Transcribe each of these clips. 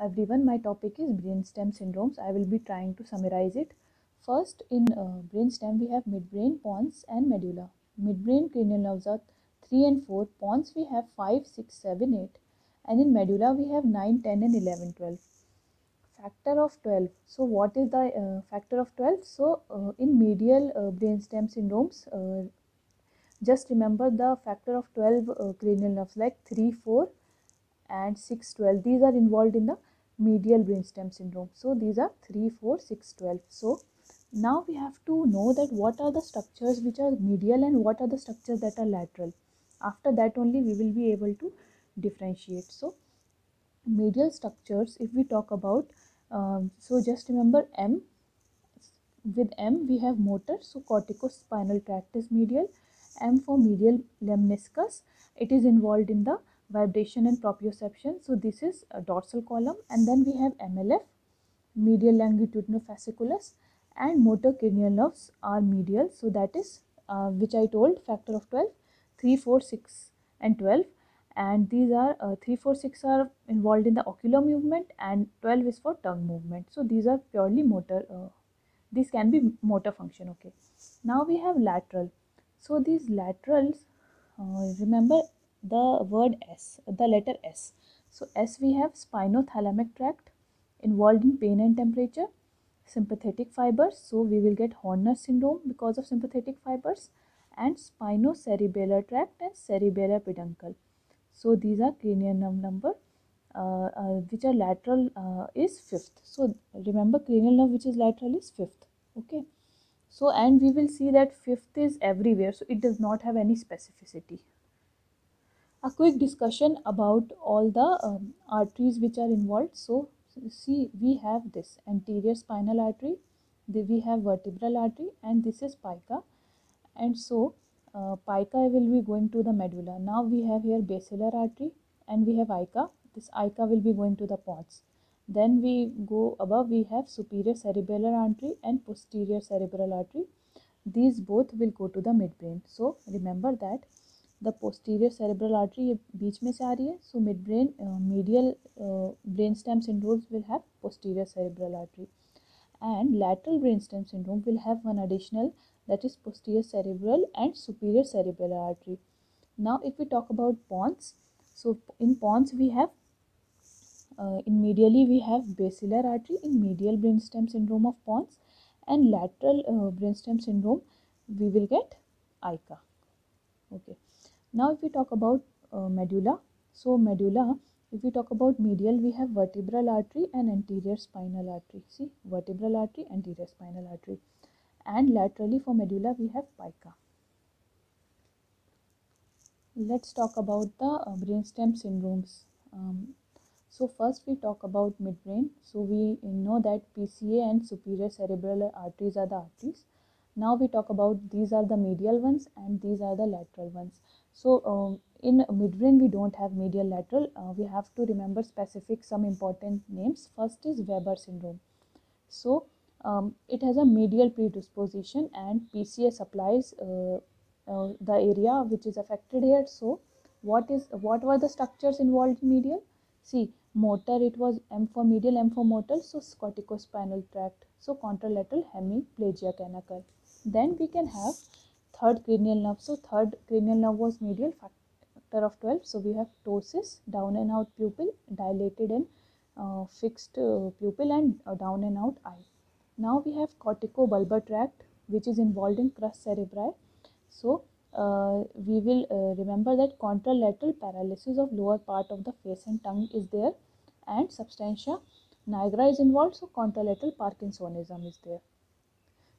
everyone, my topic is brainstem syndromes. I will be trying to summarize it. First, in brainstem, we have midbrain, pons, and medulla. Midbrain cranial nerves are 3 and 4. Pons, we have 5, 6, 7, 8. And in medulla, we have 9, 10, and 11, 12. Factor of 12. So, what is the factor of 12? So, in medial brainstem syndromes, just remember the factor of 12 cranial nerves like 3, 4, and 6, 12. These are involved in the medial brainstem syndrome. So these are 3, 4, 6, 12. So now we have to know that what are the structures which are medial and what are the structures that are lateral. After that only we will be able to differentiate. So medial structures, if we talk about, so just remember M. With M we have motor, so corticospinal tract is medial. M for medial lemniscus, it is involved in the vibration and proprioception, so this is a dorsal column. And then we have MLF, medial longitudinofasciculus, and motor cranial nerves are medial, so that is which I told, factor of 12, 3, 4, 6 and 12. And these are 3, 4, 6 are involved in the ocular movement and 12 is for tongue movement. So these are purely motor, this can be motor function. Okay, now we have lateral. So these laterals, remember the word S, the letter S. So S, we have spinothalamic tract involved in pain and temperature. Sympathetic fibers, so we will get Horner syndrome because of sympathetic fibers. And spinocerebellar tract and cerebellar peduncle. So these are cranial nerve number which are lateral is fifth. So remember, cranial nerve which is lateral is fifth. Okay, so and we will see that fifth is everywhere, so it does not have any specificity. A quick discussion about all the arteries which are involved. So see, we have this anterior spinal artery, we have vertebral artery, and this is pica. And so pica will be going to the medulla. Now we have here basilar artery and we have ica. This ica will be going to the pons. Then we go above, we have superior cerebellar artery and posterior cerebral artery. These both will go to the midbrain. So remember that the posterior cerebral artery ये बीच में से आ रही है, so midbrain medial brainstem syndromes will have posterior cerebral artery, and lateral brainstem syndrome will have one additional, that is posterior cerebral and superior cerebellar artery. Now if we talk about pons, so in pons we have in medially we have basilar artery in medial brainstem syndrome of pons, and lateral brainstem syndrome we will get ica. Okay, now if we talk about medulla, so medulla, if we talk about medial, we have vertebral artery and anterior spinal artery. See, vertebral artery, anterior spinal artery. And laterally for medulla, we have pica. Let's talk about the brainstem syndromes. So first we talk about midbrain. So we know that PCA and superior cerebral arteries are the arteries. Now we talk about, these are the medial ones and these are the lateral ones. So in midbrain we don't have medial lateral. We have to remember specific some important names. First is Weber syndrome. So it has a medial predisposition and PCA supplies the area which is affected here. So what were the structures involved in medial? See, motor, it was M for medial, M for motor, so corticospinal tract. So contralateral hemiplegia can occur. Then we can have third cranial nerve. So third cranial nerve was medial, factor of 12. So we have ptosis, down and out pupil, dilated and fixed pupil, and down and out eye. Now we have corticobulbar tract which is involved in crus cerebri. So we will remember that contralateral paralysis of lower part of the face and tongue is there, and substantia nigra is involved, so contralateral Parkinsonism is there.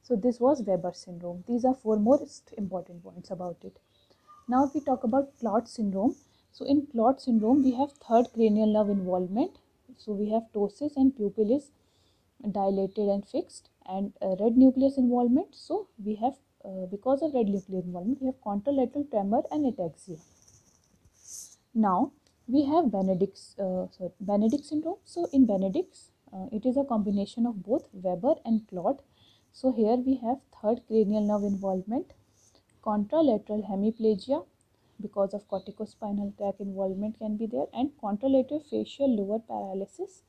So this was Weber syndrome. These are four most important points about it. Now if we talk about Clot syndrome, so in Clot syndrome we have third cranial nerve involvement. So we have ptosis and pupil is dilated and fixed, and red nucleus involvement. So we have because of red nucleus involvement we have contralateral tremor and ataxia. Now we have Benedict syndrome. So in Benedict's it is a combination of both Weber and Clot. So here we have third cranial nerve involvement, contralateral hemiplegia because of corticospinal tract involvement can be there, and contralateral facial lower paralysis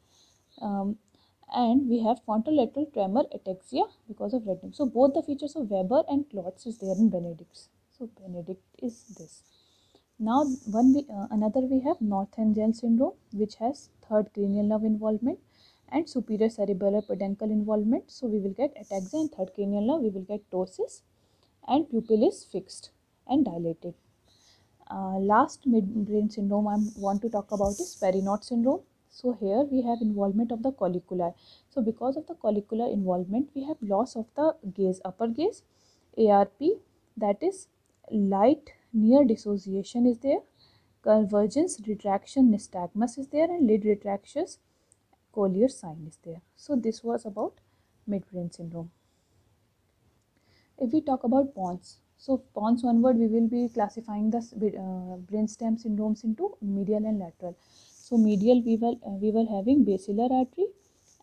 And we have contralateral tremor ataxia because of redness. So both the features of Weber and Klotz is there in Benedict's. So Benedict is this. Now another we have Northern syndrome, which has third cranial nerve involvement and superior cerebellar peduncle involvement. So we will get ataxia and third cranial nerve. We will get ptosis and pupil is fixed and dilated. Last midbrain syndrome I want to talk about is Perinaut syndrome. So here we have involvement of the collicular. So because of the collicular involvement, we have loss of the gaze, upper gaze, ARP, that is light near dissociation is there, convergence, retraction, nystagmus is there, and lid retractions, Collier sign is there. So this was about midbrain syndrome. If we talk about Pons, so Pons onward we will be classifying the brainstem syndromes into medial and lateral. So medial we were having basilar artery,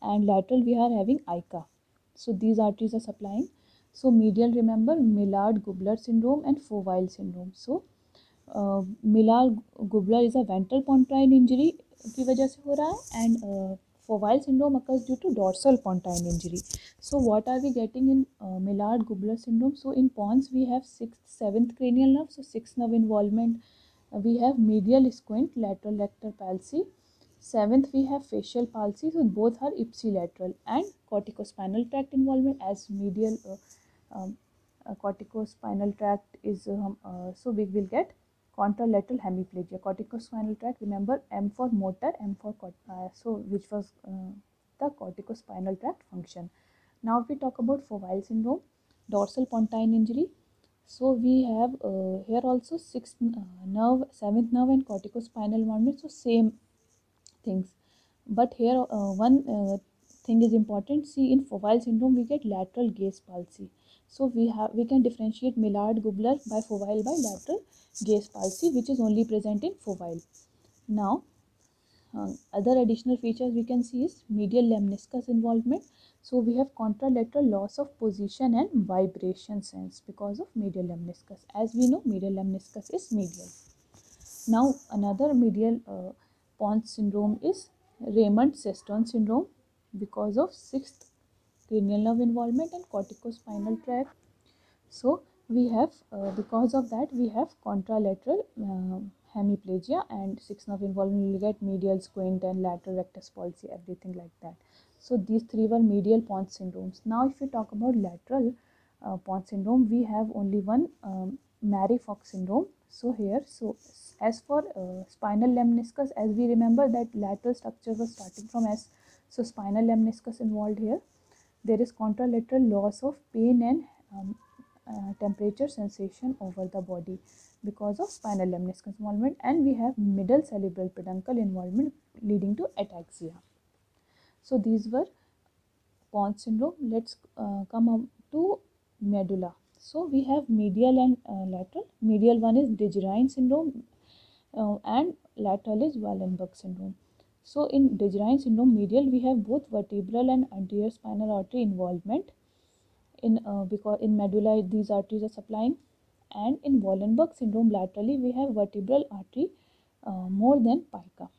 and lateral we are having ICA. So these arteries are supplying. So medial, remember Millard-Gubler syndrome and Foville syndrome. So Millard-Gubler is a ventral pontine injury की वजह से हो रहा है, and Foville syndrome occurs due to dorsal pontine injury. So what are we getting in Millard-Gubler syndrome? So in Pons we have 6th, 7th cranial nerve, so 6th nerve involvement. We have medial squint, lateral rectus palsy. 7th we have facial palsy, so both are ipsilateral, and corticospinal tract involvement as medial corticospinal tract is so we will get contralateral hemiplegia. Corticospinal tract, remember M for motor, M for so which was the corticospinal tract function. Now if we talk about Foville syndrome, dorsal pontine injury. So we have here also 6th nerve, 7th nerve and corticospinal involvement, so same things. But here one thing is important. See, in Foville syndrome we get lateral gaze palsy. So we can differentiate Millard-Gubler by Foville by lateral gaze palsy, which is only present in Foville. Now other additional features we can see is medial lemniscus involvement. So we have contralateral loss of position and vibration sense because of medial lemniscus. As we know, medial lemniscus is medial. Now another medial Pons syndrome is Raymond-Seston syndrome because of 6th cranial nerve involvement and corticospinal tract. So we have because of that we have contralateral hemiplegia, and 6th nerve involvement will get medial squint and lateral rectus palsy, everything like that. So these three were medial Pons syndromes. Now if we talk about lateral Pons syndrome, we have only one Marie-Fox syndrome. So here, so as for spinal lemniscus, as we remember that lateral structure was starting from S, so spinal lemniscus involved here. There is contralateral loss of pain and temperature sensation over the body because of spinal lemniscus involvement, and we have middle cerebral peduncle involvement leading to ataxia. So these were Pons syndrome. Let's come up to medulla. So we have medial and lateral. Medial one is Dejerine syndrome and lateral is Wallenberg syndrome. So in Dejerine syndrome medial we have both vertebral and anterior spinal artery involvement. Because in medulla these arteries are supplying, and in Wallenberg syndrome laterally we have vertebral artery more than pica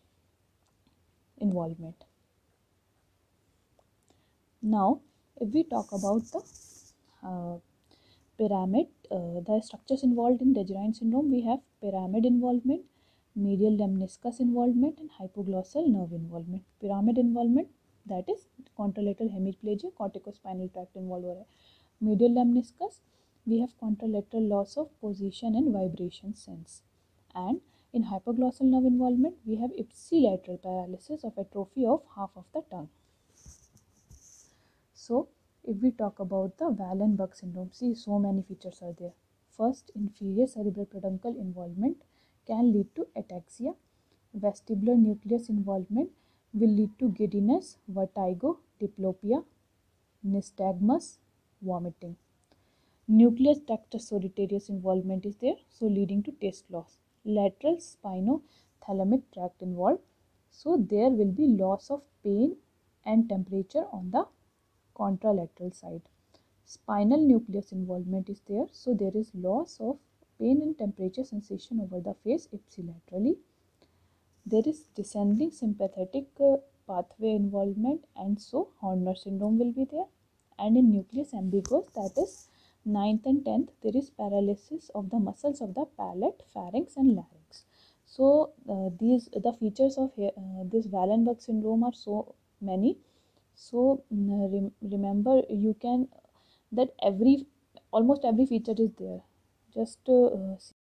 involvement. Now if we talk about the pyramid, the structures involved in Dejerine syndrome, we have pyramid involvement, medial lemniscus involvement and hypoglossal nerve involvement. Pyramid involvement, that is contralateral hemiplegia, corticospinal tract involved. Medial lemniscus, we have contralateral loss of position and vibration sense, and in hypoglossal nerve involvement we have ipsilateral paralysis of atrophy of half of the tongue. So if we talk about the Wallenberg syndrome, see, so many features are there. First, inferior cerebral peduncle involvement can lead to ataxia. Vestibular nucleus involvement will lead to giddiness, vertigo, diplopia, nystagmus, vomiting. Nucleus tractus solitarius involvement is there, so leading to taste loss. Lateral spinothalamic tract involved, so there will be loss of pain and temperature on the contralateral side. Spinal nucleus involvement is there, so there is loss of pain and temperature sensation over the face ipsilaterally. There is descending sympathetic pathway involvement, and so Horner syndrome will be there. And in nucleus ambiguous, that is ninth and 10th, there is paralysis of the muscles of the palate, pharynx and larynx. So the features of this Wallenberg syndrome are so many. So remember, you can that every almost every feature is there. Just